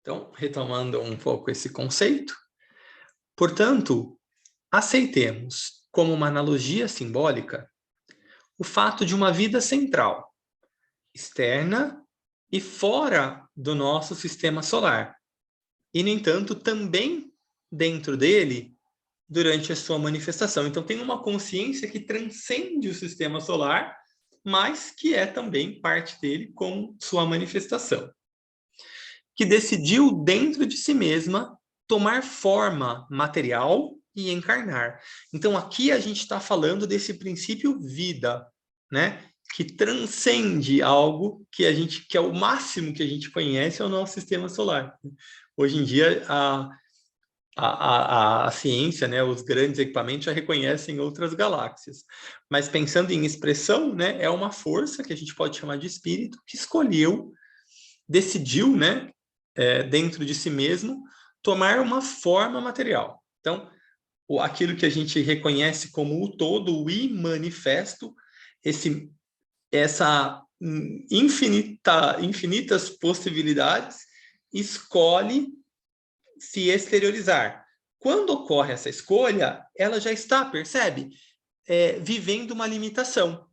Então, retomando um pouco esse conceito, portanto, aceitemos como uma analogia simbólica o fato de uma vida central, externa e fora do nosso sistema solar. E, no entanto, também dentro dele, durante a sua manifestação. Então, tem uma consciência que transcende o sistema solar, mas que é também parte dele como sua manifestação. Que decidiu dentro de si mesma tomar forma material e encarnar. Então aqui a gente está falando desse princípio vida, né? Que transcende algo que é o máximo que a gente conhece, é o nosso sistema solar. Hoje em dia a ciência, né, os grandes equipamentos já reconhecem outras galáxias. Mas pensando em expressão, né, é uma força que a gente pode chamar de espírito que escolheu, decidiu, né, dentro de si mesmo, tomar uma forma material. Então, aquilo que a gente reconhece como o todo, o imanifesto, essa infinitas possibilidades, escolhe se exteriorizar. Quando ocorre essa escolha, ela já está, percebe? Vivendo uma limitação.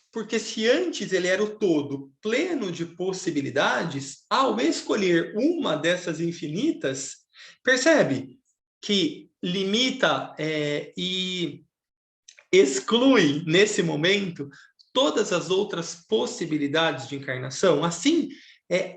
Porque se antes ele era o todo pleno de possibilidades, ao escolher uma dessas infinitas, percebe que limita e exclui, nesse momento, todas as outras possibilidades de encarnação. Assim,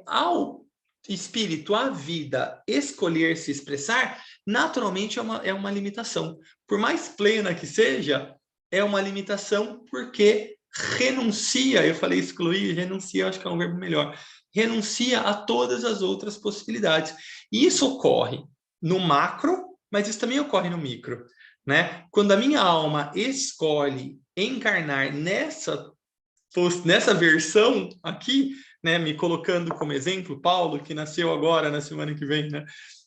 ao espírito, à vida, escolher se expressar, naturalmente é uma limitação. Por mais plena que seja, é uma limitação porque renuncia, eu falei excluir, renuncia, acho que é um verbo melhor, renuncia a todas as outras possibilidades. E isso ocorre no macro, mas isso também ocorre no micro, né? Quando a minha alma escolhe encarnar nessa versão aqui, né, me colocando como exemplo, Paulo, que nasceu agora, na semana que vem, né,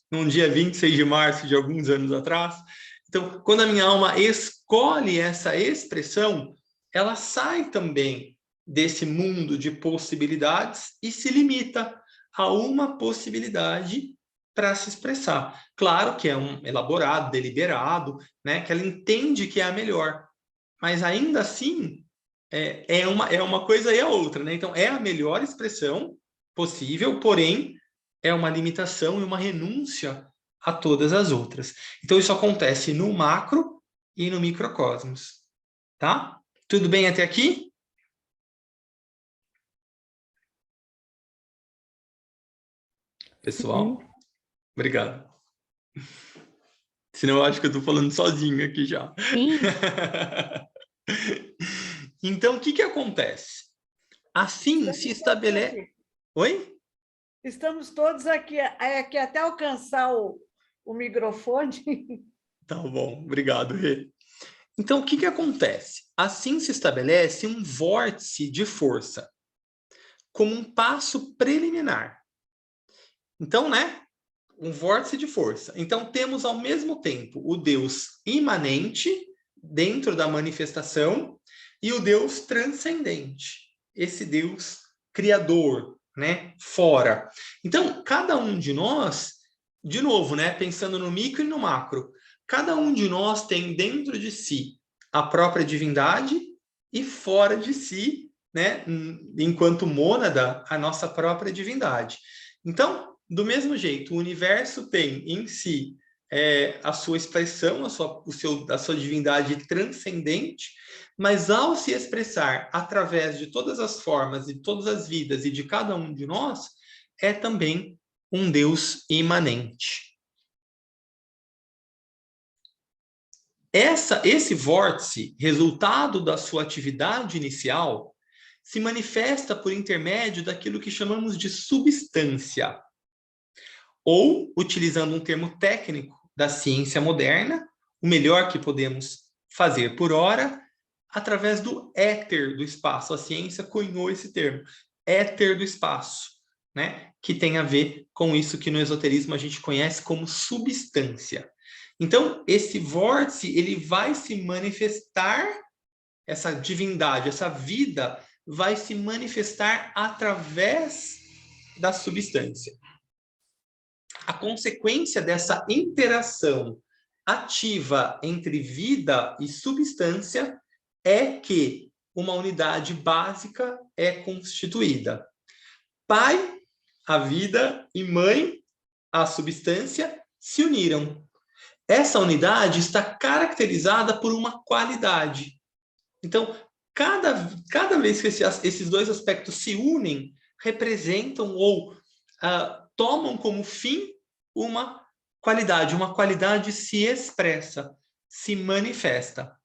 num dia 26 de março de alguns anos atrás. Então, quando a minha alma escolhe essa expressão, ela sai também desse mundo de possibilidades e se limita a uma possibilidade para se expressar. Claro que é um elaborado, deliberado, né, que ela entende que é a melhor, mas ainda assim é uma coisa e a outra, né? Então, é a melhor expressão possível, porém, é uma limitação e uma renúncia a todas as outras. Então, isso acontece no macro e no microcosmos, tá? Tudo bem até aqui? Pessoal, Sim. obrigado. Senão eu acho que eu estou falando sozinho aqui já. Sim. Então, o que acontece? Assim se Estamos todos estabelece... aqui. Oi? Estamos todos aqui, aqui até alcançar o microfone. Tá bom, obrigado, Rê. Então, o que acontece? Assim se estabelece um vórtice de força, como um passo preliminar. Então, né? Um vórtice de força. Então, temos ao mesmo tempo o Deus imanente, dentro da manifestação, e o Deus transcendente, esse Deus criador, né? Fora. Então, cada um de nós, de novo, né? Pensando no micro e no macro, cada um de nós tem dentro de si a própria divindade e fora de si, né? Enquanto mônada, a nossa própria divindade. Então, do mesmo jeito, o universo tem em si a sua expressão, a sua divindade transcendente, mas ao se expressar através de todas as formas e todas as vidas e de cada um de nós, é também um Deus imanente. Esse vórtice, resultado da sua atividade inicial, se manifesta por intermédio daquilo que chamamos de substância, ou, utilizando um termo técnico da ciência moderna, o melhor que podemos fazer por hora, através do éter do espaço. A ciência cunhou esse termo, éter do espaço, né? Que tem a ver com isso que no esoterismo a gente conhece como substância. Então, esse vórtice, ele vai se manifestar, essa divindade, essa vida, vai se manifestar através da substância. A consequência dessa interação ativa entre vida e substância é que uma unidade básica é constituída. Pai, a vida, e mãe, a substância, se uniram. Essa unidade está caracterizada por uma qualidade. Então, cada vez que esses dois aspectos se unem, representam ou tomam como fim uma qualidade se expressa, se manifesta.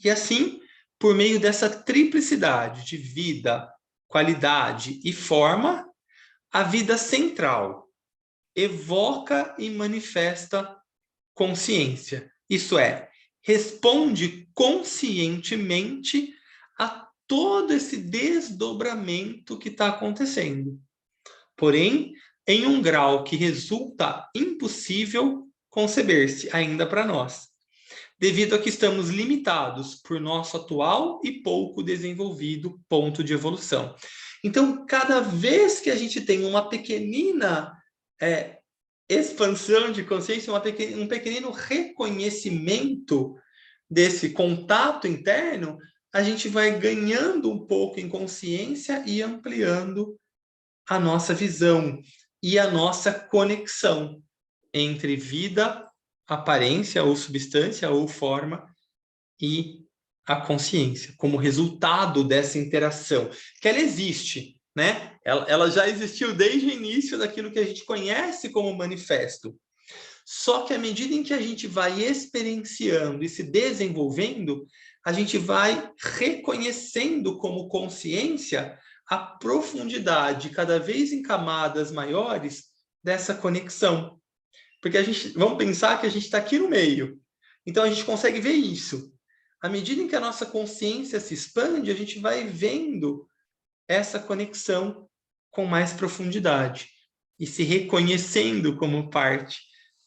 E assim, por meio dessa triplicidade de vida, qualidade e forma, a vida central evoca e manifesta consciência. Isso é, responde conscientemente a todo esse desdobramento que está acontecendo. Porém, em um grau que resulta impossível conceber-se ainda para nós, devido a que estamos limitados por nosso atual e pouco desenvolvido ponto de evolução. Então, cada vez que a gente tem uma pequenina expansão de consciência, um pequenino reconhecimento desse contato interno, a gente vai ganhando um pouco em consciência e ampliando a nossa visão e a nossa conexão entre vida, aparência ou substância ou forma e a consciência, como resultado dessa interação, que ela existe, né? Ela já existiu desde o início daquilo que a gente conhece como manifesto. Só que à medida em que a gente vai experienciando e se desenvolvendo, a gente vai reconhecendo como consciência a profundidade, cada vez em camadas maiores, dessa conexão. Porque vamos pensar que a gente está aqui no meio. Então a gente consegue ver isso. À medida em que a nossa consciência se expande, a gente vai vendo essa conexão com mais profundidade e se reconhecendo como parte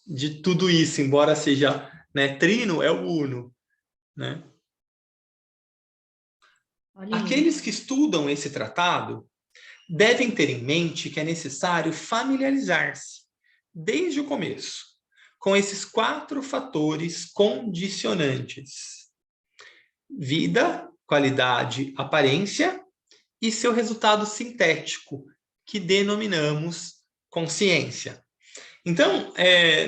de tudo isso, embora seja, né, trino, é o uno, né? Aqueles que estudam esse tratado devem ter em mente que é necessário familiarizar-se, desde o começo, com esses 4 fatores condicionantes: vida, qualidade, aparência e seu resultado sintético, que denominamos consciência. Então,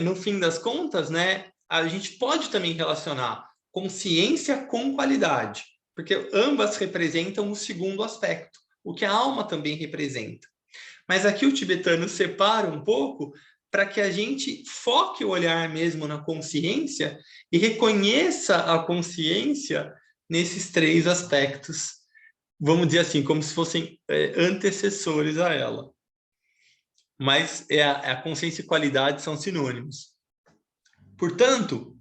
no fim das contas, né, a gente pode também relacionar consciência com qualidade, porque ambas representam o segundo aspecto, o que a alma também representa. Mas aqui o tibetano separa um pouco para que a gente foque o olhar mesmo na consciência e reconheça a consciência nesses 3 aspectos, vamos dizer assim, como se fossem antecessores a ela. Mas a consciência e qualidade são sinônimos. Portanto,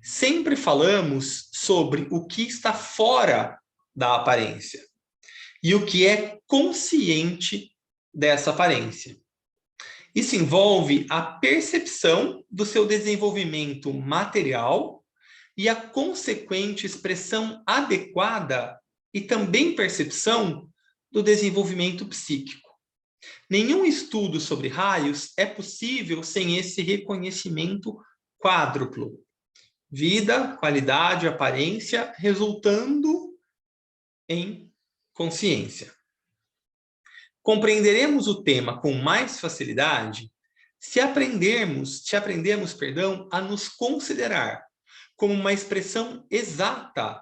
sempre falamos sobre o que está fora da aparência e o que é consciente dessa aparência. Isso envolve a percepção do seu desenvolvimento material e a consequente expressão adequada e também percepção do desenvolvimento psíquico. Nenhum estudo sobre raios é possível sem esse reconhecimento quádruplo: vida, qualidade, aparência, resultando em consciência. Compreenderemos o tema com mais facilidade se aprendermos, a nos considerar como uma expressão exata,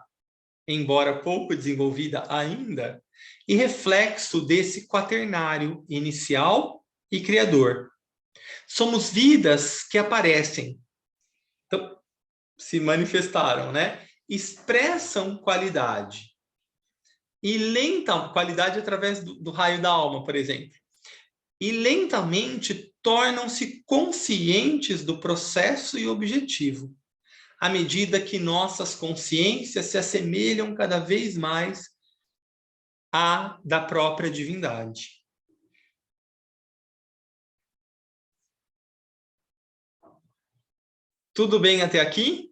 embora pouco desenvolvida ainda, e reflexo desse quaternário inicial e criador. Somos vidas que aparecem, então, se manifestaram, né? Expressam qualidade. E qualidade através do raio da alma, por exemplo. E lentamente tornam-se conscientes do processo e objetivo, à medida que nossas consciências se assemelham cada vez mais à da própria divindade. Tudo bem até aqui?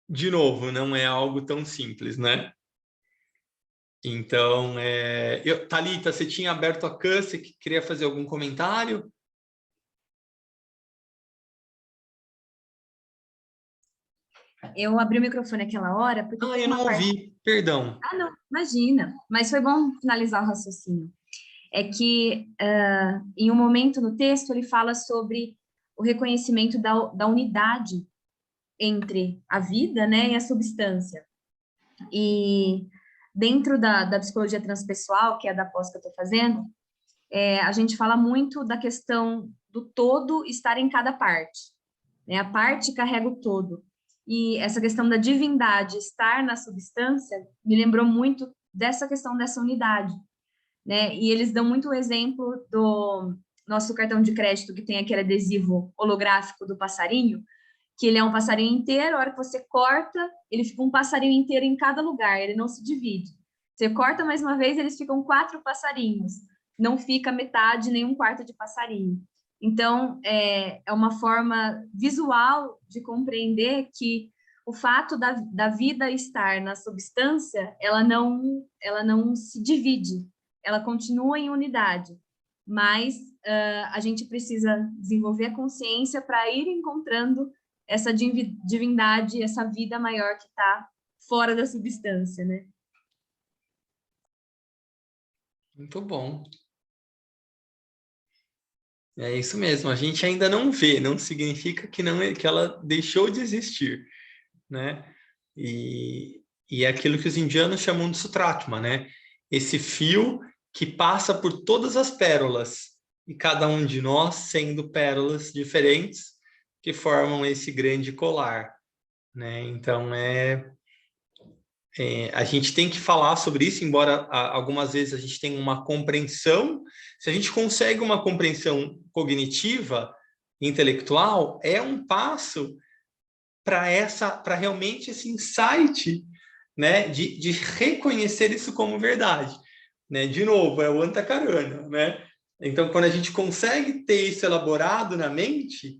De novo, não é algo tão simples, né? Então, Thalita, você tinha aberto a Khan, você queria fazer algum comentário? Eu abri o microfone aquela hora porque tem eu uma não parte... ouvi, perdão. Ah, não, imagina. Mas foi bom finalizar o raciocínio. É que, em um momento no texto, ele fala sobre o reconhecimento da unidade entre a vida, né, e a substância. E dentro da psicologia transpessoal, que é a da pós que eu estou fazendo, a gente fala muito da questão do todo estar em cada parte, né? A parte carrega o todo. E essa questão da divindade estar na substância me lembrou muito dessa questão dessa unidade, né? E eles dão muito o exemplo do nosso cartão de crédito, que tem aquele adesivo holográfico do passarinho, que ele é um passarinho inteiro, a hora que você corta, ele fica um passarinho inteiro em cada lugar, ele não se divide. Você corta mais uma vez, eles ficam 4 passarinhos, não fica metade nem um quarto de passarinho. Então, é uma forma visual de compreender que o fato da vida estar na substância, ela não se divide, ela continua em unidade, mas a gente precisa desenvolver a consciência para ir encontrando essa divindade, essa vida maior que está fora da substância, né? Muito bom. É isso mesmo, a gente ainda não vê, não significa que ela deixou de existir, né? E é aquilo que os indianos chamam de Sutratma, né? Esse fio que passa por todas as pérolas, e cada um de nós sendo pérolas diferentes que formam esse grande colar, né? Então, a gente tem que falar sobre isso, embora algumas vezes a gente tenha uma compreensão. Se a gente consegue uma compreensão cognitiva, intelectual, é um passo para realmente esse insight, né, de reconhecer isso como verdade, né? De novo, é o Antakarana, né? Então, quando a gente consegue ter isso elaborado na mente,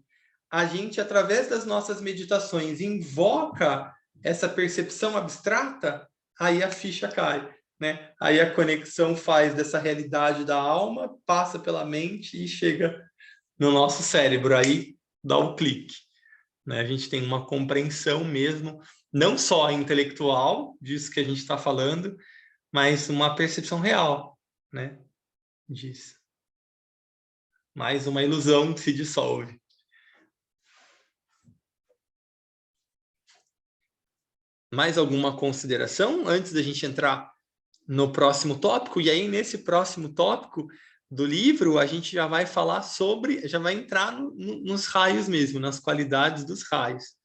a gente, através das nossas meditações, invoca essa percepção abstrata, aí a ficha cai, né? Aí a conexão faz dessa realidade da alma, passa pela mente e chega no nosso cérebro, aí dá o clique, né? A gente tem uma compreensão mesmo, não só intelectual disso que a gente está falando, mas uma percepção real, né, disso. Mais uma ilusão que se dissolve. Mais alguma consideração antes da gente entrar no próximo tópico? E aí, nesse próximo tópico do livro, a gente já vai falar sobre, já vai entrar nos raios mesmo, nas qualidades dos raios.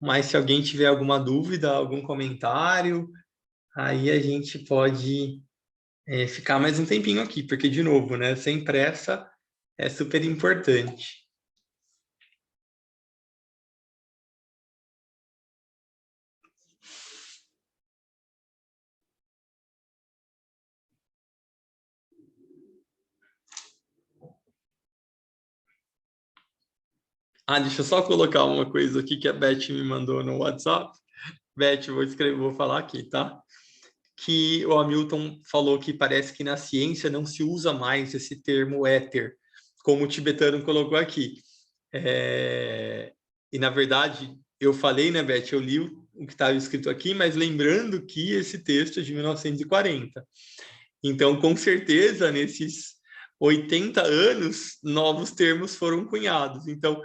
Mas se alguém tiver alguma dúvida, algum comentário, aí a gente pode ficar mais um tempinho aqui, porque, de novo, né, sem pressa é super importante. Deixa eu só colocar uma coisa aqui que a Beth me mandou no WhatsApp. Beth, vou falar aqui, tá? Que o Hamilton falou que parece que na ciência não se usa mais esse termo éter, como o tibetano colocou aqui. E, na verdade, eu falei, né, Beth? Eu li o que estava escrito aqui, mas lembrando que esse texto é de 1940. Então, com certeza, nesses 80 anos, novos termos foram cunhados. Então,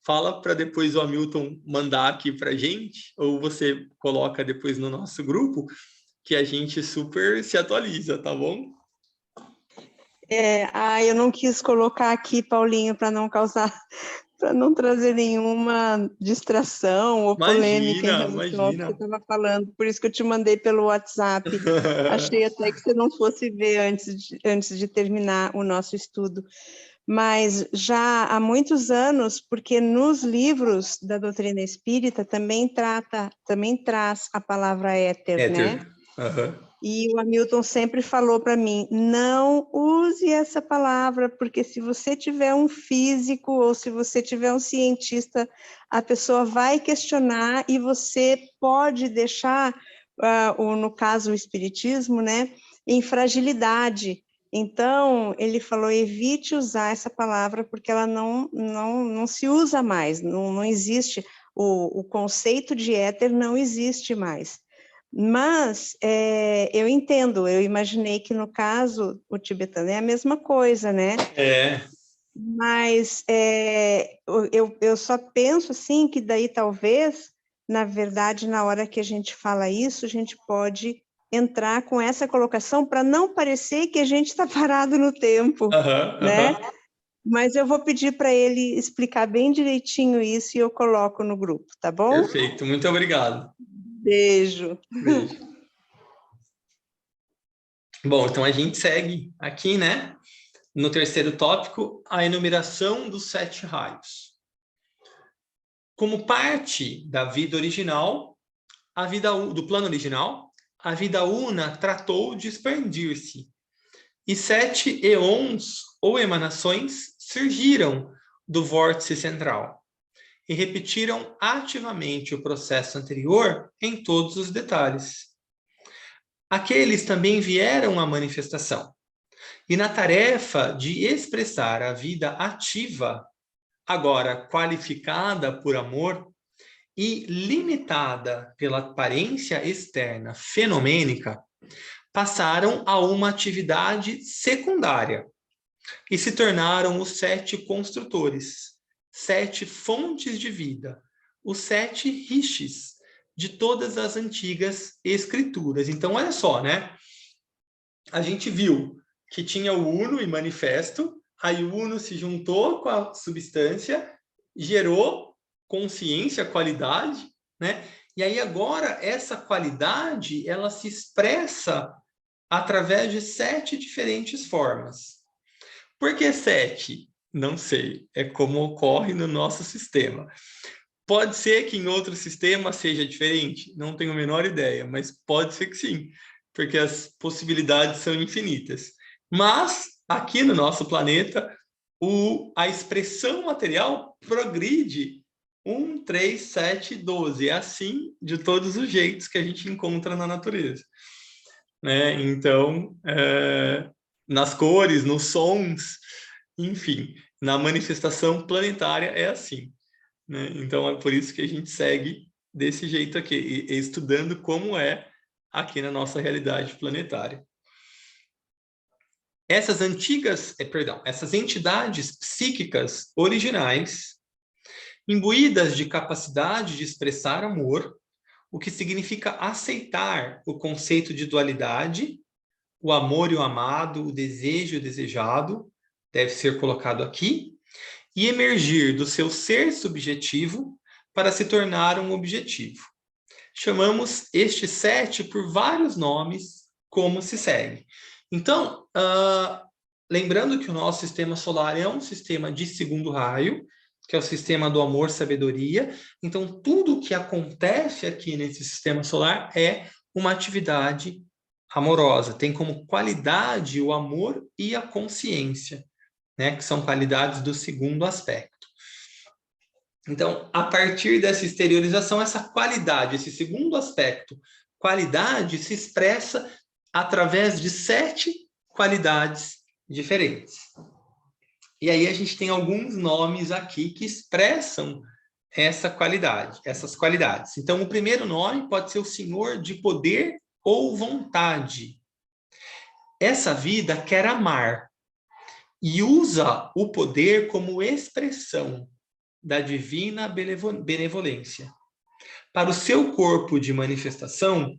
fala para depois o Hamilton mandar aqui para a gente, ou você coloca depois no nosso grupo, que a gente super se atualiza, tá bom? Eu não quis colocar aqui, Paulinho, para não trazer nenhuma distração ou polêmica em relação ao que você estava falando. Por isso que eu te mandei pelo WhatsApp. Achei até que você não fosse ver antes de terminar o nosso estudo. Mas já há muitos anos, porque nos livros da doutrina espírita também traz a palavra éter, né? Uhum. E o Hamilton sempre falou para mim, não use essa palavra, porque se você tiver um físico ou se você tiver um cientista, a pessoa vai questionar e você pode deixar no caso o espiritismo, né, em fragilidade. Então, ele falou, evite usar essa palavra, porque ela não se usa mais, não existe, o conceito de éter não existe mais. Mas eu entendo, eu imaginei que no caso, o tibetano é a mesma coisa, né? Mas eu só penso assim, que daí talvez, na verdade, na hora que a gente fala isso, a gente pode entrar com essa colocação para não parecer que a gente está parado no tempo, né? Mas eu vou pedir para ele explicar bem direitinho isso e eu coloco no grupo, tá bom? Perfeito, muito obrigado. Beijo. Beijo. Bom, então a gente segue aqui, né? No terceiro tópico, a enumeração dos 7 raios. Como parte da vida original, do plano original, a vida una tratou de expandir-se, e 7 eons ou emanações surgiram do vórtice central e repetiram ativamente o processo anterior em todos os detalhes. Aqueles também vieram à manifestação, e na tarefa de expressar a vida ativa, agora qualificada por amor e limitada pela aparência externa fenomênica, passaram a uma atividade secundária e se tornaram os 7 construtores, 7 fontes de vida, os 7 rishis de todas as antigas escrituras. Então, olha só, né? A gente viu que tinha o uno e manifesto, aí o uno se juntou com a substância, gerou consciência, qualidade, né? E aí agora essa qualidade, ela se expressa através de 7 diferentes formas. Por que 7? Não sei, é como ocorre no nosso sistema. Pode ser que em outro sistema seja diferente, não tenho a menor ideia, mas pode ser que sim, porque as possibilidades são infinitas. Mas, aqui no nosso planeta, a expressão material progride 1, 3, 7, 12. É assim de todos os jeitos que a gente encontra na natureza. Né? Então, nas cores, nos sons, enfim, na manifestação planetária é assim. Né? Então, é por isso que a gente segue desse jeito aqui, estudando como é aqui na nossa realidade planetária. Essas essas entidades psíquicas originais, imbuídas de capacidade de expressar amor, o que significa aceitar o conceito de dualidade, o amor e o amado, o desejo e o desejado, deve ser colocado aqui, e emergir do seu ser subjetivo para se tornar um objetivo. Chamamos estes 7 por vários nomes, como se segue. Então, lembrando que o nosso sistema solar é um sistema de segundo raio, que é o sistema do amor-sabedoria. Então, tudo o que acontece aqui nesse sistema solar é uma atividade amorosa. Tem como qualidade o amor e a consciência, né, que são qualidades do segundo aspecto. Então, a partir dessa exteriorização, essa qualidade, esse segundo aspecto, qualidade, se expressa através de 7 qualidades diferentes. E aí a gente tem alguns nomes aqui que expressam essa qualidade, essas qualidades. Então, o primeiro nome pode ser o Senhor de poder ou vontade. Essa vida quer amar e usa o poder como expressão da divina benevolência. Para o seu corpo de manifestação,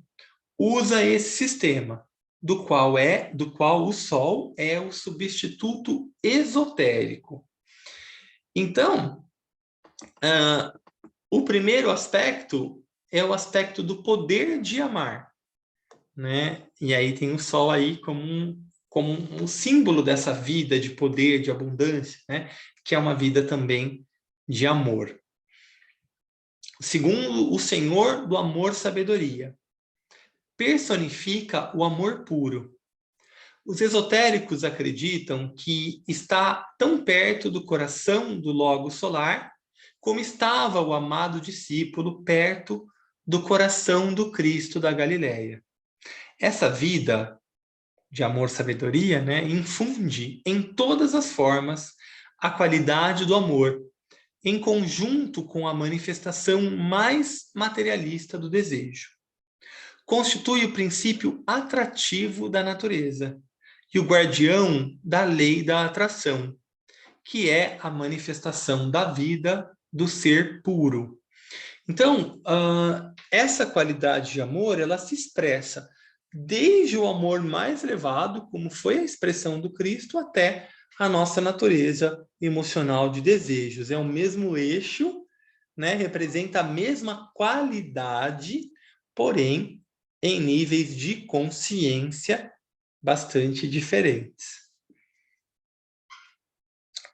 usa esse sistema, do qual o Sol é o substituto esotérico. Então, o primeiro aspecto é o aspecto do poder de amar, né? E aí tem o Sol aí como um símbolo dessa vida de poder, de abundância, né? Que é uma vida também de amor. Segundo o Senhor do amor-sabedoria, personifica o amor puro. Os esotéricos acreditam que está tão perto do coração do Logo solar como estava o amado discípulo perto do coração do Cristo da Galileia. Essa vida de amor, sabedoria, né, infunde em todas as formas a qualidade do amor, em conjunto com a manifestação mais materialista do desejo. Constitui o princípio atrativo da natureza e o guardião da lei da atração, que é a manifestação da vida do ser puro. Então, essa qualidade de amor, ela se expressa desde o amor mais elevado, como foi a expressão do Cristo, até a nossa natureza emocional de desejos. É o mesmo eixo, né? Representa a mesma qualidade, porém, em níveis de consciência bastante diferentes.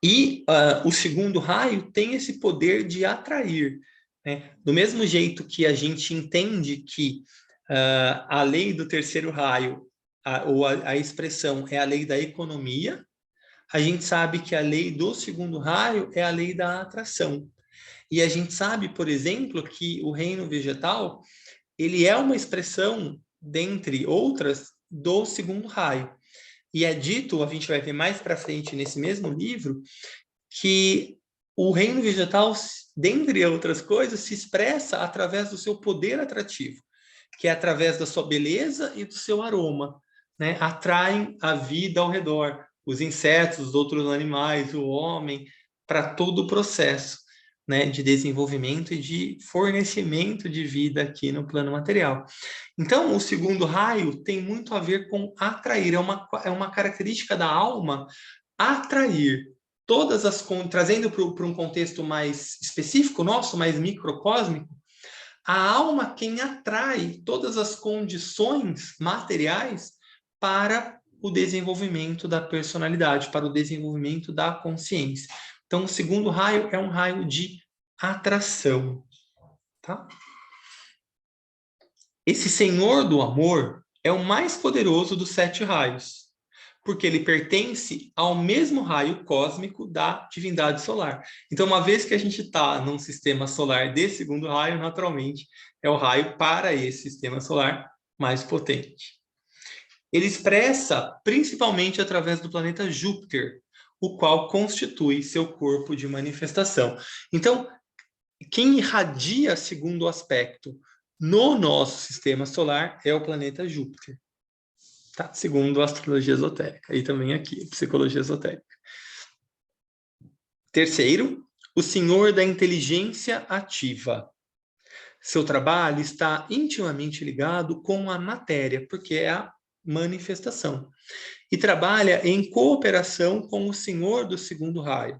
E o segundo raio tem esse poder de atrair, né? Do mesmo jeito que a gente entende que a lei do terceiro raio, a expressão é a lei da economia, a gente sabe que a lei do segundo raio é a lei da atração. E a gente sabe, por exemplo, que o reino vegetal, ele é uma expressão, dentre outras, do segundo raio. E é dito, a gente vai ver mais para frente nesse mesmo livro, que o reino vegetal, dentre outras coisas, se expressa através do seu poder atrativo, que é através da sua beleza e do seu aroma, né? Atraem a vida ao redor, os insetos, os outros animais, o homem, para todo o processo, né, de desenvolvimento e de fornecimento de vida aqui no plano material. Então, o segundo raio tem muito a ver com atrair, é uma característica da alma atrair todas as... Trazendo para um contexto mais específico nosso, mais microcósmico, a alma quem atrai todas as condições materiais para o desenvolvimento da personalidade, para o desenvolvimento da consciência. Então, o segundo raio é um raio de atração, tá? Esse Senhor do amor é o mais poderoso dos 7 raios, porque ele pertence ao mesmo raio cósmico da divindade solar. Então, uma vez que a gente está num sistema solar de segundo raio, naturalmente, é o raio para esse sistema solar mais potente. Ele expressa principalmente através do planeta Júpiter, o qual constitui seu corpo de manifestação. Então, quem irradia segundo o aspecto no nosso sistema solar é o planeta Júpiter, tá? Segundo a astrologia esotérica, e também aqui, psicologia esotérica. Terceiro, o senhor da inteligência ativa. Seu trabalho está intimamente ligado com a matéria, porque é a manifestação. E trabalha em cooperação com o senhor do segundo raio.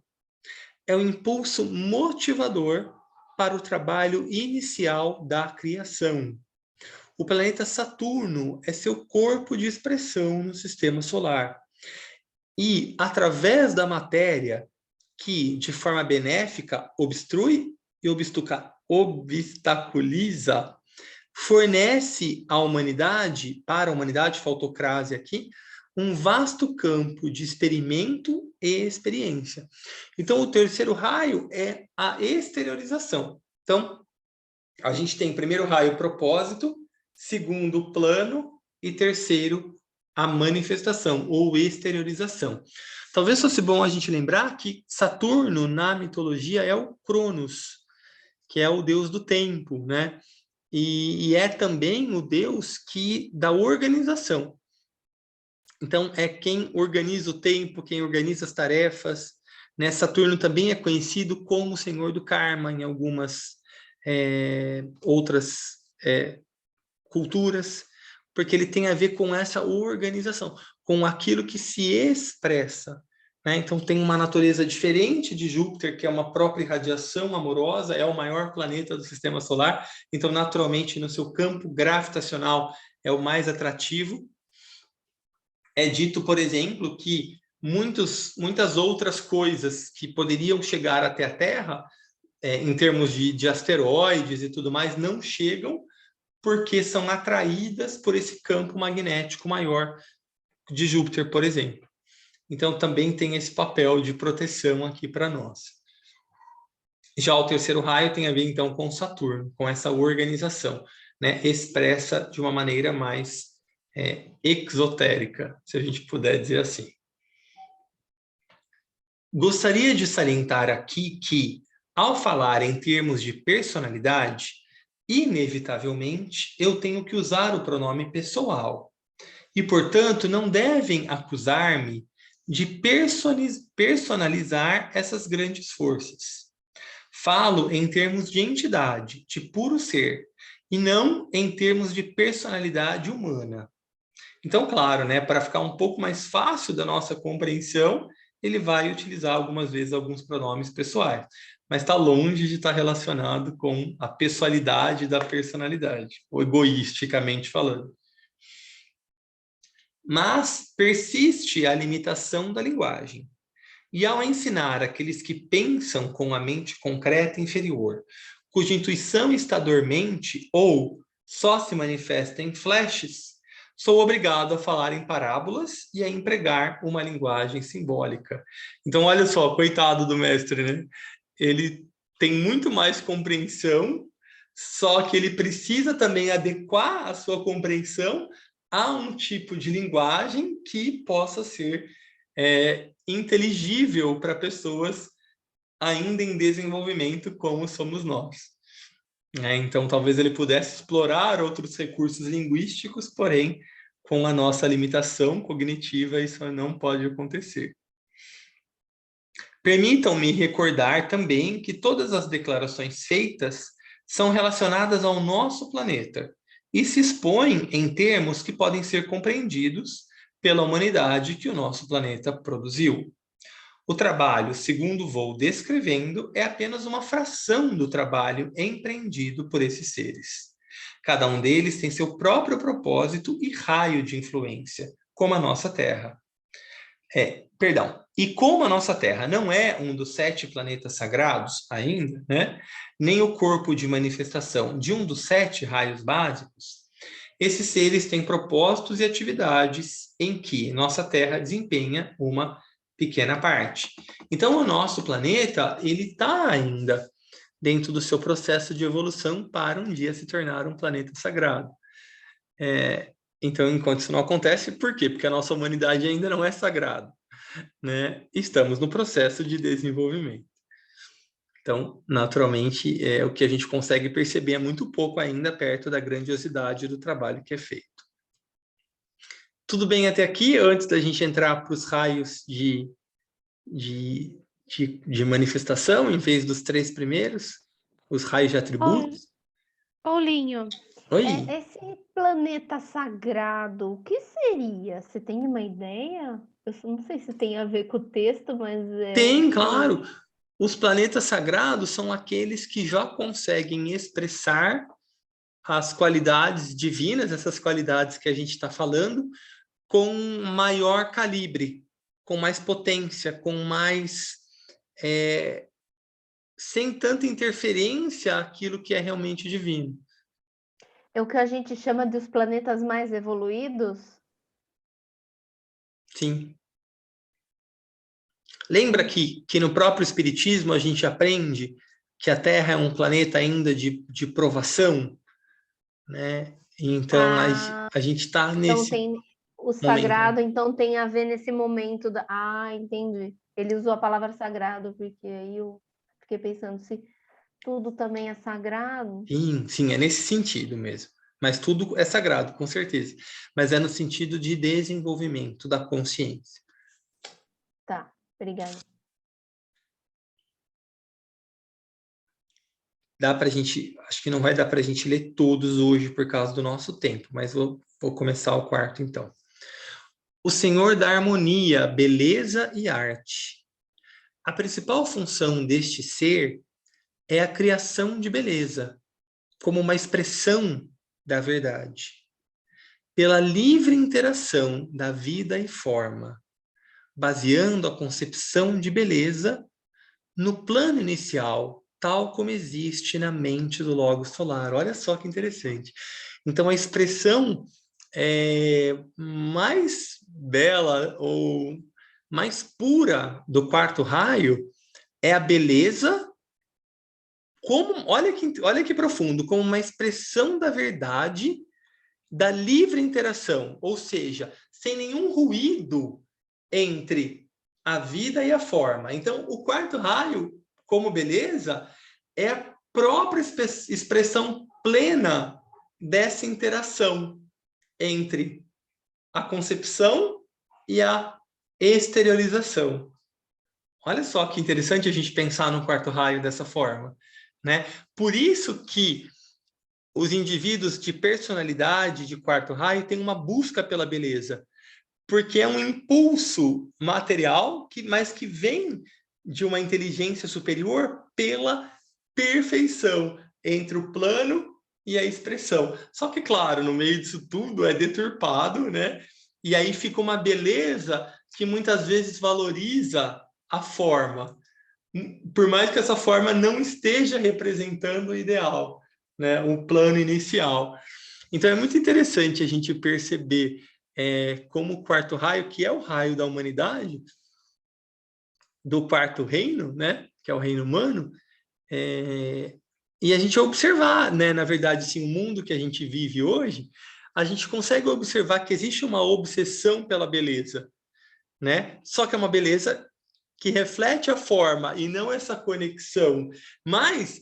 É o impulso motivador para o trabalho inicial da criação. O planeta Saturno é seu corpo de expressão no sistema solar. E, através da matéria, que de forma benéfica obstrui e obstaculiza, fornece à humanidade, para a humanidade, faltocrase aqui, um vasto campo de experimento e experiência. Então, o terceiro raio é a exteriorização. Então, a gente tem primeiro raio propósito, segundo plano e terceiro a manifestação ou exteriorização. Talvez fosse bom a gente lembrar que Saturno na mitologia é o Cronos, que é o deus do tempo, né? E é também o deus da organização. Então, é quem organiza o tempo, quem organiza as tarefas, né? Saturno também é conhecido como o senhor do karma em algumas outras culturas, porque ele tem a ver com essa organização, com aquilo que se expressa, né? Então, tem uma natureza diferente de Júpiter, que é uma própria irradiação amorosa, é o maior planeta do sistema solar, então, naturalmente, no seu campo gravitacional é o mais atrativo. É dito, por exemplo, que muitas outras coisas que poderiam chegar até a Terra, em termos de asteroides e tudo mais, não chegam porque são atraídas por esse campo magnético maior de Júpiter, por exemplo. Então, também tem esse papel de proteção aqui para nós. Já o terceiro raio tem a ver, então, com Saturno, com essa organização, né, expressa de uma maneira mais exotérica, se a gente puder dizer assim. Gostaria de salientar aqui que, ao falar em termos de personalidade, inevitavelmente eu tenho que usar o pronome pessoal. E, portanto, não devem acusar-me de personalizar essas grandes forças. Falo em termos de entidade, de puro ser, e não em termos de personalidade humana. Então, claro, né, para ficar um pouco mais fácil da nossa compreensão, ele vai utilizar algumas vezes alguns pronomes pessoais, mas está longe de estar relacionado com a pessoalidade da personalidade, ou egoisticamente falando. Mas persiste a limitação da linguagem. E ao ensinar aqueles que pensam com a mente concreta inferior, cuja intuição está dormente ou só se manifesta em flashes, sou obrigado a falar em parábolas e a empregar uma linguagem simbólica. Então, olha só, coitado do mestre, né? Ele tem muito mais compreensão, só que ele precisa também adequar a sua compreensão a um tipo de linguagem que possa ser inteligível para pessoas ainda em desenvolvimento como somos nós. Então, talvez ele pudesse explorar outros recursos linguísticos, porém, com a nossa limitação cognitiva, isso não pode acontecer. Permitam-me recordar também que todas as declarações feitas são relacionadas ao nosso planeta e se expõem em termos que podem ser compreendidos pela humanidade que o nosso planeta produziu. O trabalho, segundo vou descrevendo, é apenas uma fração do trabalho empreendido por esses seres. Cada um deles tem seu próprio propósito e raio de influência, como a nossa Terra. E como a nossa Terra não é um dos 7 planetas sagrados ainda, né, nem o corpo de manifestação de um dos 7 raios básicos, esses seres têm propósitos e atividades em que nossa Terra desempenha uma pequena parte. Então, o nosso planeta, ele está ainda dentro do seu processo de evolução para um dia se tornar um planeta sagrado. Então, enquanto isso não acontece, por quê? Porque a nossa humanidade ainda não é sagrada, né? Estamos no processo de desenvolvimento. Então, naturalmente, o que a gente consegue perceber é muito pouco ainda perto da grandiosidade do trabalho que é feito. Tudo bem até aqui? Antes da gente entrar para os raios de manifestação, em vez dos 3 primeiros, os raios de atributos. Paulinho, Oi. Esse planeta sagrado, o que seria? Você tem uma ideia? Eu não sei se tem a ver com o texto, mas... Tem, claro. Os planetas sagrados são aqueles que já conseguem expressar as qualidades divinas, essas qualidades que a gente está falando, com maior calibre, com mais potência, com mais... sem tanta interferência àquilo que é realmente divino. É o que a gente chama de os planetas mais evoluídos? Sim. Lembra que no próprio Espiritismo a gente aprende que a Terra é um planeta ainda de provação, né? Então, a gente está nesse tem o momento. sagrado, então tem a ver nesse momento da... Ah, entendi. Ele usou a palavra sagrado, porque aí eu fiquei pensando se tudo também é sagrado. Sim, é nesse sentido mesmo. Mas tudo é sagrado, com certeza. Mas é no sentido de desenvolvimento da consciência. Tá, obrigada. Dá para a gente, acho que não vai dar para a gente ler todos hoje por causa do nosso tempo, mas vou começar o 4º então. O Senhor da harmonia, beleza e arte. A principal função deste ser é a criação de beleza, como uma expressão da verdade. Pela livre interação da vida e forma, baseando a concepção de beleza no plano inicial, tal como existe na mente do Logos solar. Olha só que interessante. Então, a expressão mais bela ou mais pura do 4º raio é a beleza olha que profundo, como uma expressão da verdade da livre interação, ou seja, sem nenhum ruído entre a vida e a forma. Então, o quarto raio, como beleza, é a própria expressão plena dessa interação entre a concepção e a exteriorização. Olha só que interessante a gente pensar no quarto raio dessa forma, né? Por isso que os indivíduos de personalidade de quarto raio têm uma busca pela beleza, porque é um impulso material, mas que vem de uma inteligência superior pela perfeição entre o plano e a expressão. Só que, claro, no meio disso tudo é deturpado, né? E aí fica uma beleza que muitas vezes valoriza a forma, por mais que essa forma não esteja representando o ideal, né? O plano inicial. Então é muito interessante a gente perceber como o quarto raio, que é o raio da humanidade, do quarto reino, né? Que é o reino humano, e a gente observar, né? Na verdade, assim, o mundo que a gente vive hoje, a gente consegue observar que existe uma obsessão pela beleza, né? Só que é uma beleza que reflete a forma e não essa conexão. Mas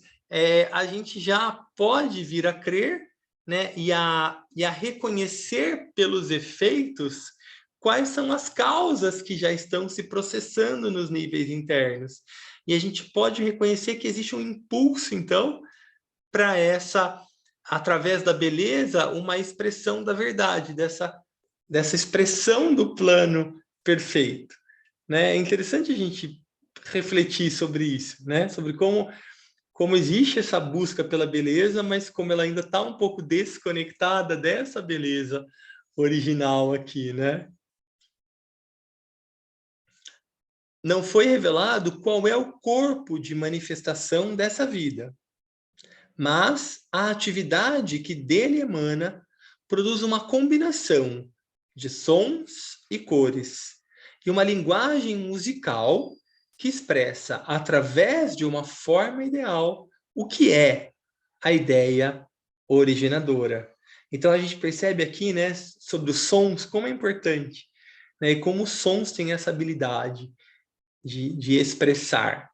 a gente já pode vir a crer, né? E a reconhecer pelos efeitos quais são as causas que já estão se processando nos níveis internos. E a gente pode reconhecer que existe um impulso, então, para através da beleza, uma expressão da verdade, dessa expressão do plano perfeito, né? É interessante a gente refletir sobre isso, né? Sobre como existe essa busca pela beleza, mas como ela ainda está um pouco desconectada dessa beleza original aqui, né? Não foi revelado qual é o corpo de manifestação dessa vida, mas a atividade que dele emana produz uma combinação de sons e cores e uma linguagem musical que expressa, através de uma forma ideal, o que é a ideia originadora. Então, a gente percebe aqui, né, sobre os sons, como é importante, né, e como os sons têm essa habilidade de expressar.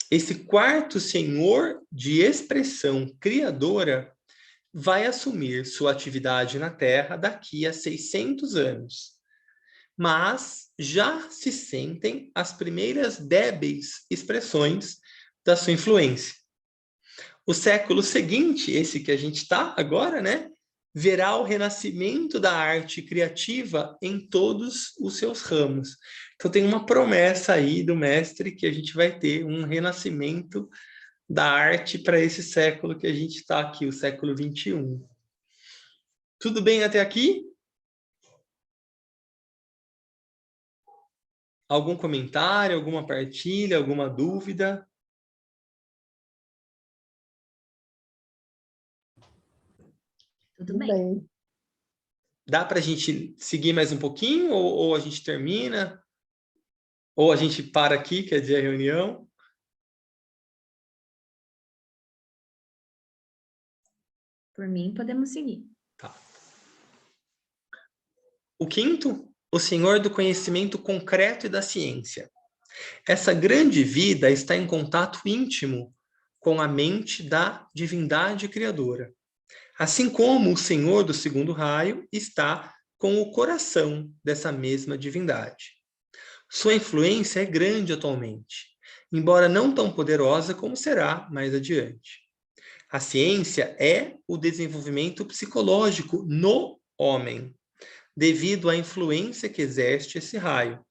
Esse quarto senhor de expressão criadora vai assumir sua atividade na Terra daqui a 600 anos. Mas já se sentem as primeiras débeis expressões da sua influência. O século seguinte, esse que a gente está agora, né, verá o renascimento da arte criativa em todos os seus ramos. Então tem uma promessa aí do mestre que a gente vai ter um renascimento da arte para esse século que a gente está aqui, o século 21. Tudo bem até aqui? Algum comentário, alguma partilha, alguma dúvida? Tudo bem. Dá para a gente seguir mais um pouquinho ou a gente termina? Ou a gente para aqui, quer dizer, a reunião? Por mim, podemos seguir. Tá. O quinto, o senhor do conhecimento concreto e da ciência. Essa grande vida está em contato íntimo com a mente da divindade criadora. Assim como o senhor do segundo raio está com o coração dessa mesma divindade. Sua influência é grande atualmente, embora não tão poderosa como será mais adiante. A ciência é o desenvolvimento psicológico no homem, devido à influência que exerce esse raio.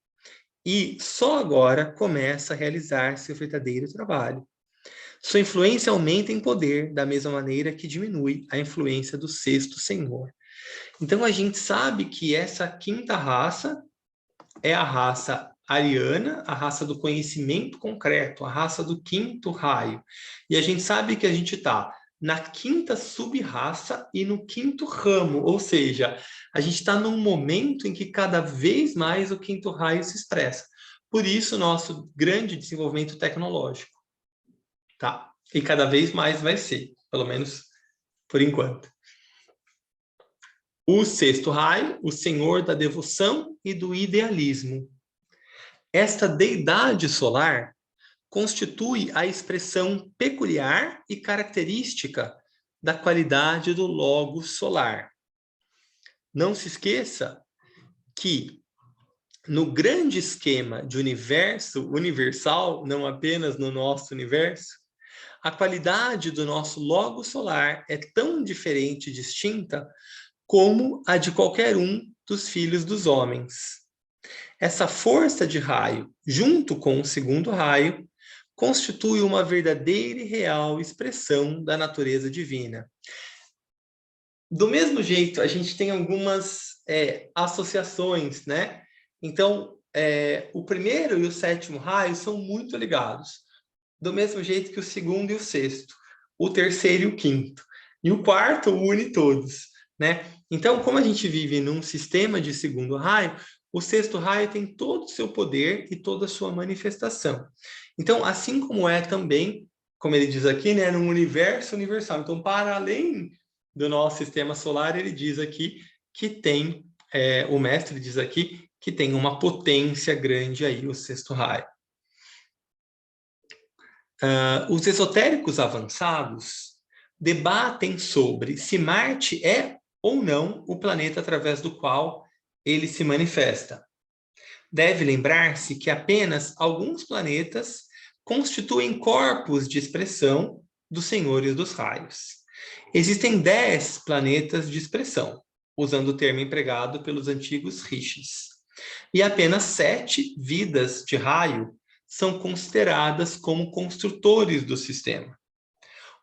E só agora começa a realizar seu verdadeiro trabalho. Sua influência aumenta em poder, da mesma maneira que diminui a influência do sexto senhor. Então, a gente sabe que essa quinta raça é a raça ariana, a raça do conhecimento concreto, a raça do quinto raio. E a gente sabe que a gente está na quinta sub-raça e no quinto ramo, ou seja, a gente está num momento em que cada vez mais o quinto raio se expressa. Por isso, nosso grande desenvolvimento tecnológico. Tá? E cada vez mais vai ser, pelo menos por enquanto. O sexto raio, o senhor da devoção e do idealismo. Esta deidade solar constitui a expressão peculiar e característica da qualidade do logos solar. Não se esqueça que no grande esquema de universo universal, não apenas no nosso universo, a qualidade do nosso logos solar é tão diferente e distinta como a de qualquer um dos filhos dos homens. Essa força de raio, junto com o segundo raio, constitui uma verdadeira e real expressão da natureza divina. Do mesmo jeito, a gente tem algumas associações, né? Então, o primeiro e o sétimo raio são muito ligados, do mesmo jeito que o segundo e o sexto, o terceiro e o quinto, e o quarto une todos, né? Então, como a gente vive num sistema de segundo raio, o sexto raio tem todo o seu poder e toda a sua manifestação. Então, assim como é também, como ele diz aqui, né, num universo universal. Então, para além do nosso sistema solar, ele diz aqui que tem, o mestre diz aqui, que tem uma potência grande aí, o sexto raio. Os esotéricos avançados debatem sobre se Marte é ou não o planeta através do qual ele se manifesta. Deve lembrar-se que apenas alguns planetas constituem corpos de expressão dos senhores dos raios. Existem 10 planetas de expressão, usando o termo empregado pelos antigos rishis. E apenas 7 vidas de raio são consideradas como construtores do sistema.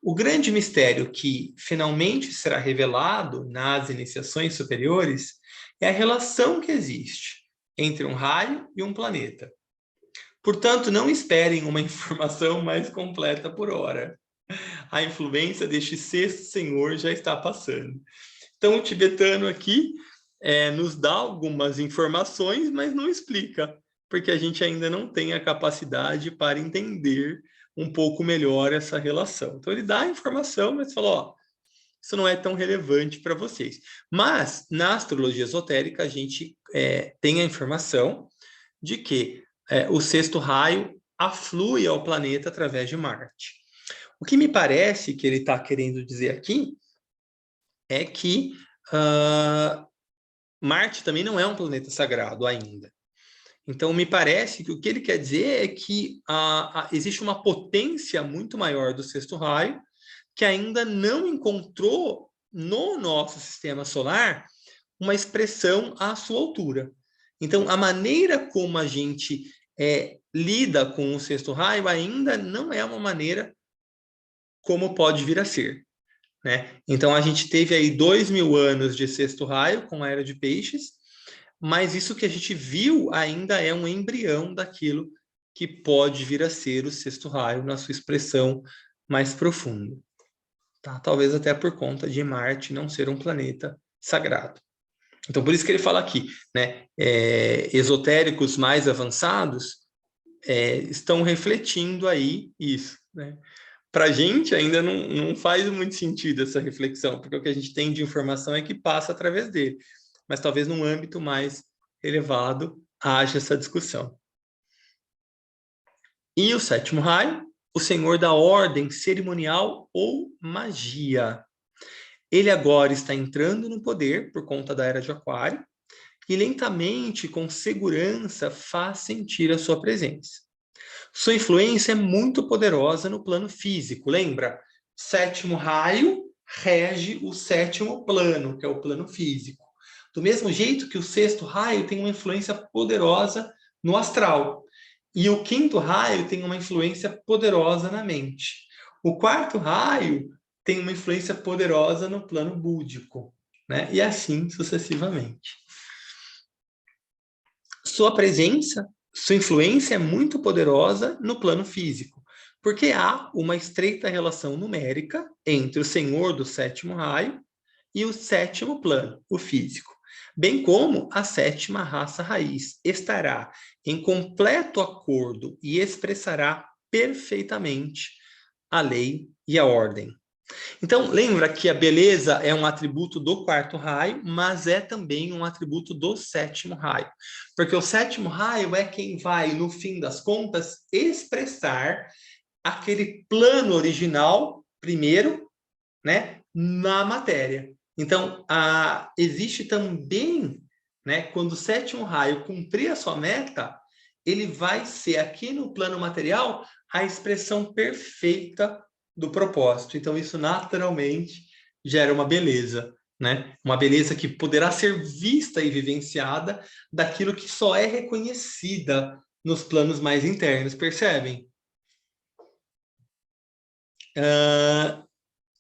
O grande mistério que finalmente será revelado nas iniciações superiores é a relação que existe entre um raio e um planeta. Portanto, não esperem uma informação mais completa por hora. A influência deste sexto senhor já está passando. Então, o tibetano aqui nos dá algumas informações, mas não explica, porque a gente ainda não tem a capacidade para entender um pouco melhor essa relação. Então, ele dá a informação, mas fala, ó, isso não é tão relevante para vocês. Mas, na astrologia esotérica, a gente tem a informação de que o sexto raio aflui ao planeta através de Marte. O que me parece que ele está querendo dizer aqui é que Marte também não é um planeta sagrado ainda. Então, me parece que o que ele quer dizer é que existe uma potência muito maior do sexto raio que ainda não encontrou no nosso sistema solar uma expressão à sua altura. Então, a maneira como a gente lida com o sexto raio ainda não é uma maneira como pode vir a ser, né? Então, a gente teve aí 2000 anos de sexto raio com a Era de Peixes, mas isso que a gente viu ainda é um embrião daquilo que pode vir a ser o sexto raio na sua expressão mais profunda. Tá? Talvez até por conta de Marte não ser um planeta sagrado. Então, por isso que ele fala aqui, né? Esotéricos mais avançados estão refletindo aí isso, né? Para a gente ainda não faz muito sentido essa reflexão, porque o que a gente tem de informação é que passa através dele. Mas talvez num âmbito mais elevado haja essa discussão. E o sétimo raio, o senhor da ordem cerimonial ou magia. Ele agora está entrando no poder por conta da Era de Aquário e lentamente, com segurança, faz sentir a sua presença. Sua influência é muito poderosa no plano físico. Lembra? Sétimo raio rege o sétimo plano, que é o plano físico. Do mesmo jeito que o sexto raio tem uma influência poderosa no astral. E o quinto raio tem uma influência poderosa na mente. O quarto raio tem uma influência poderosa no plano búdico, né? E assim sucessivamente. Sua presença, sua influência é muito poderosa no plano físico, porque há uma estreita relação numérica entre o senhor do sétimo raio e o sétimo plano, o físico. Bem como a sétima raça raiz estará em completo acordo e expressará perfeitamente a lei e a ordem. Então, lembra que a beleza é um atributo do quarto raio, mas é também um atributo do sétimo raio. Porque o sétimo raio é quem vai, no fim das contas, expressar aquele plano original, primeiro, né, na matéria. Então, existe também, né, quando o sétimo raio cumprir a sua meta, ele vai ser aqui no plano material a expressão perfeita do propósito. Então, isso naturalmente gera uma beleza, né? Uma beleza que poderá ser vista e vivenciada daquilo que só é reconhecida nos planos mais internos, percebem?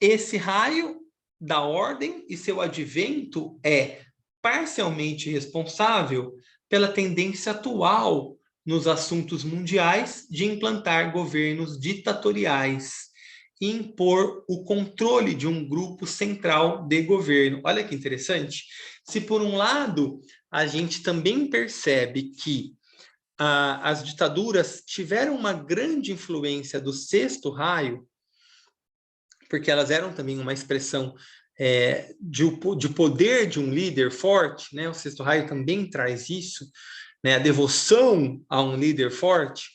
Esse raio da ordem e seu advento é parcialmente responsável pela tendência atual nos assuntos mundiais de implantar governos ditatoriais e impor o controle de um grupo central de governo. Olha que interessante. Se por um lado a gente também percebe que as ditaduras tiveram uma grande influência do sexto raio, porque elas eram também uma expressão de poder de um líder forte, né? O sexto raio também traz isso, né? A devoção a um líder forte.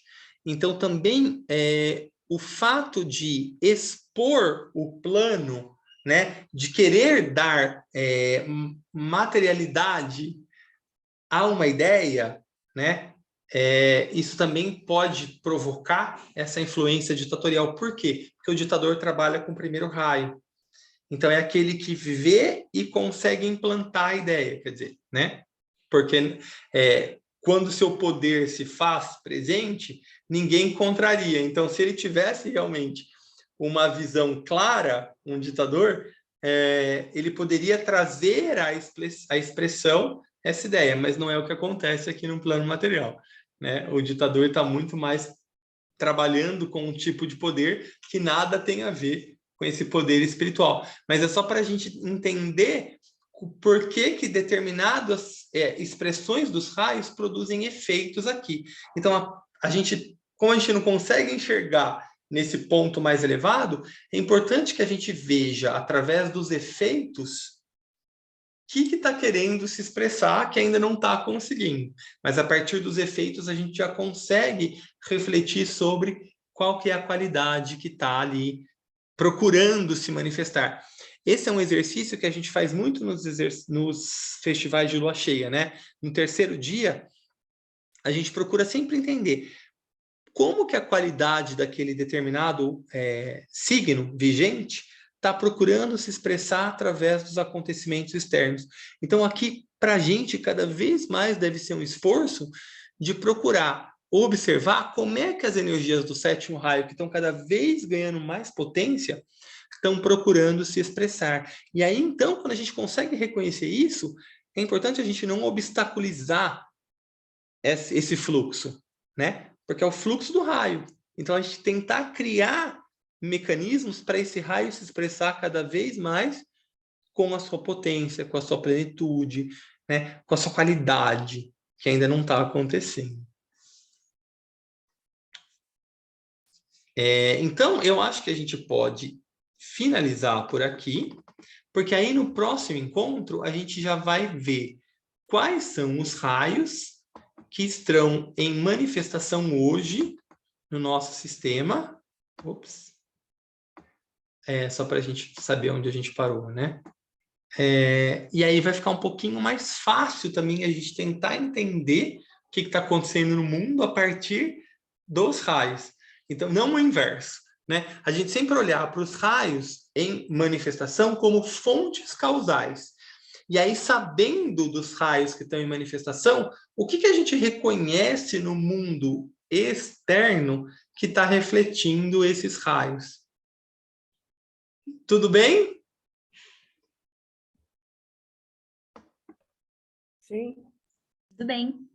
Então, também o fato de expor o plano, né? De querer dar materialidade a uma ideia, né? Isso também pode provocar essa influência ditatorial. Por quê? Porque o ditador trabalha com o primeiro raio. Então, é aquele que vê e consegue implantar a ideia, quer dizer, né? Porque quando o seu poder se faz presente, ninguém contraria. Então, se ele tivesse realmente uma visão clara, um ditador, ele poderia trazer à expressão essa ideia, mas não é o que acontece aqui no plano material, né? O ditador está muito mais trabalhando com um tipo de poder que nada tem a ver com esse poder espiritual. Mas é só para a gente entender por que determinadas expressões dos raios produzem efeitos aqui. Então, como a gente não consegue enxergar nesse ponto mais elevado, é importante que a gente veja, através dos efeitos, o que está querendo se expressar que ainda não está conseguindo. Mas a partir dos efeitos a gente já consegue refletir sobre qual que é a qualidade que está ali procurando se manifestar. Esse é um exercício que a gente faz muito nos festivais de lua cheia, né? No terceiro dia, a gente procura sempre entender como que a qualidade daquele determinado signo vigente está procurando se expressar através dos acontecimentos externos. Então, aqui, para a gente, cada vez mais deve ser um esforço de procurar observar como é que as energias do sétimo raio, que estão cada vez ganhando mais potência, estão procurando se expressar. E aí, então, quando a gente consegue reconhecer isso, é importante a gente não obstaculizar esse fluxo, né? Porque é o fluxo do raio. Então, a gente tentar criar mecanismos para esse raio se expressar cada vez mais com a sua potência, com a sua plenitude, né? Com a sua qualidade, que ainda não está acontecendo. Então, eu acho que a gente pode finalizar por aqui, porque aí no próximo encontro a gente já vai ver quais são os raios que estão em manifestação hoje no nosso sistema. Ops. Só para a gente saber onde a gente parou, né? E aí vai ficar um pouquinho mais fácil também a gente tentar entender o que está acontecendo no mundo a partir dos raios. Então, não o inverso, né? A gente sempre olhar para os raios em manifestação como fontes causais. E aí, sabendo dos raios que estão em manifestação, o que a gente reconhece no mundo externo que está refletindo esses raios? Tudo bem? Sim. Tudo bem.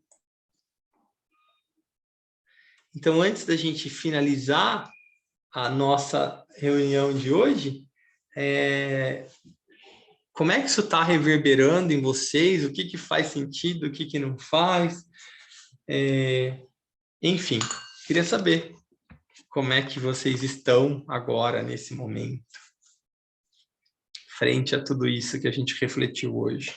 Então, antes da gente finalizar a nossa reunião de hoje, como é que isso está reverberando em vocês? O que faz sentido, o que não faz? Enfim, queria saber como é que vocês estão agora, nesse momento, frente a tudo isso que a gente refletiu hoje.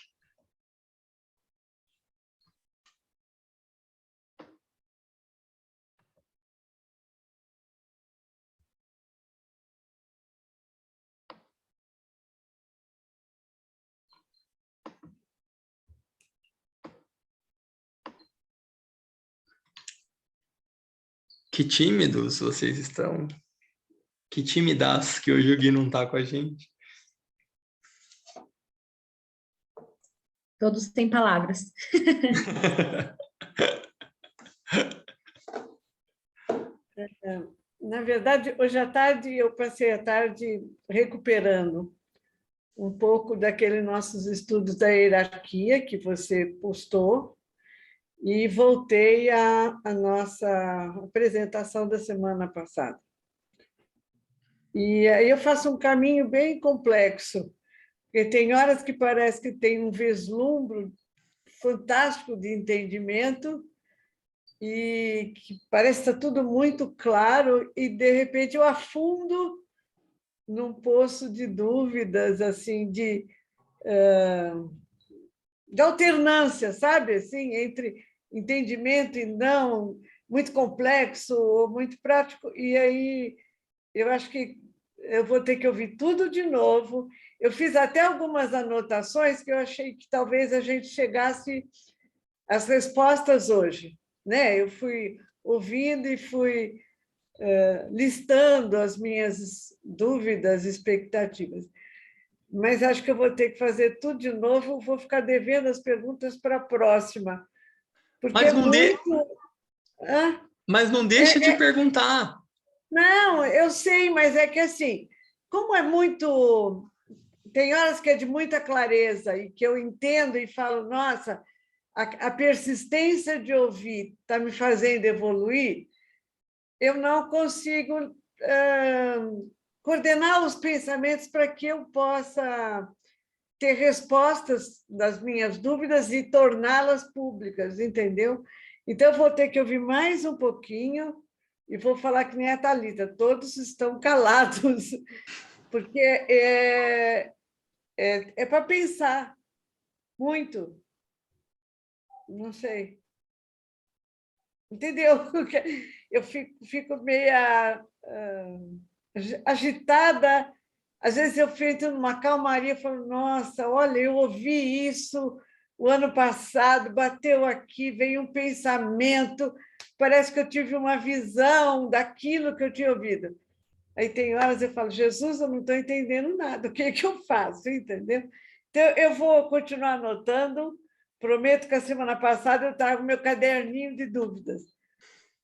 Que tímidos vocês estão. Que timidas que hoje o Gui não está com a gente. Todos têm palavras. Na verdade, hoje à tarde, eu passei a tarde recuperando um pouco daqueles nossos estudos da hierarquia que você postou e voltei à nossa apresentação da semana passada. E aí eu faço um caminho bem complexo, porque tem horas que parece que tem um vislumbre fantástico de entendimento e que parece estar tudo muito claro e, de repente, eu afundo num poço de dúvidas, assim, de alternância, sabe? Assim, entre entendimento e não, muito complexo ou muito prático. E aí eu acho que eu vou ter que ouvir tudo de novo. Eu fiz até algumas anotações que eu achei que talvez a gente chegasse às respostas hoje, né? Eu fui ouvindo e fui listando as minhas dúvidas, expectativas. Mas acho que eu vou ter que fazer tudo de novo, vou ficar devendo as perguntas para a próxima. Porque Mas não deixa de perguntar. Não, eu sei, mas é que assim, como é muito... Tem horas que é de muita clareza e que eu entendo e falo, nossa, a persistência de ouvir está me fazendo evoluir, eu não consigo coordenar os pensamentos para que eu possa ter respostas das minhas dúvidas e torná-las públicas, entendeu? Então, eu vou ter que ouvir mais um pouquinho e vou falar que nem a Thalita, todos estão calados, porque é para pensar muito. Não sei. Entendeu? Eu fico meio agitada. Às vezes eu entro numa calmaria e falo, nossa, olha, eu ouvi isso o ano passado, bateu aqui, veio um pensamento, parece que eu tive uma visão daquilo que eu tinha ouvido. Aí tem horas eu falo, Jesus, eu não estou entendendo nada, o que é que eu faço? Entendeu? Então, eu vou continuar anotando, prometo que a semana passada eu trago meu caderninho de dúvidas,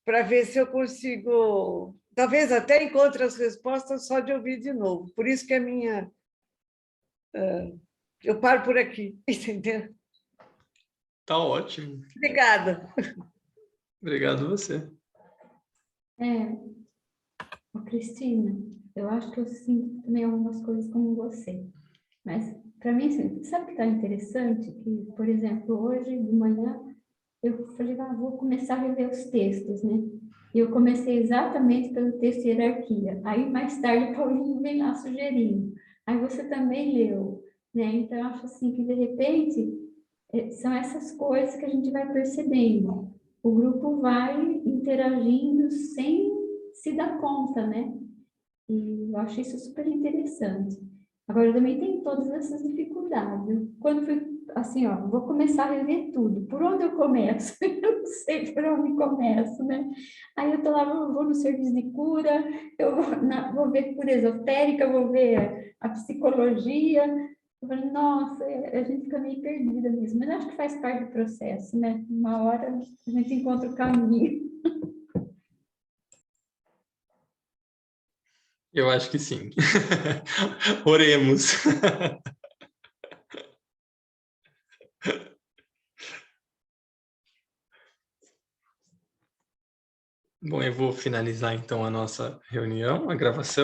para ver se eu consigo, talvez até encontre as respostas só de ouvir de novo. Por isso que a minha... eu paro por aqui, entendeu? Tá ótimo. Obrigada. Obrigado a você. Cristina, eu acho que eu sinto também algumas coisas como você. Mas, para mim, assim, sabe o que está interessante? Que, por exemplo, hoje de manhã, eu falei, vou começar a rever os textos, né? E eu comecei exatamente pelo texto hierarquia. Aí, mais tarde, o Paulinho vem lá sugerindo. Aí você também leu, né? Então, eu acho assim que, de repente, são essas coisas que a gente vai percebendo. O grupo vai interagindo sem se dar conta, né? E eu acho isso super interessante. Agora, eu também tenho todas essas dificuldades. Quando fui assim, vou começar a rever tudo. Por onde eu começo? Eu não sei por onde começo, né? Aí eu tô lá, vou no serviço de cura, eu vou ver cura esotérica, vou ver a psicologia. Eu falei, nossa, a gente fica meio perdida mesmo. Mas acho que faz parte do processo, né? Uma hora a gente encontra o caminho. Eu acho que sim. Oremos. Bom, eu vou finalizar então a nossa reunião, a gravação.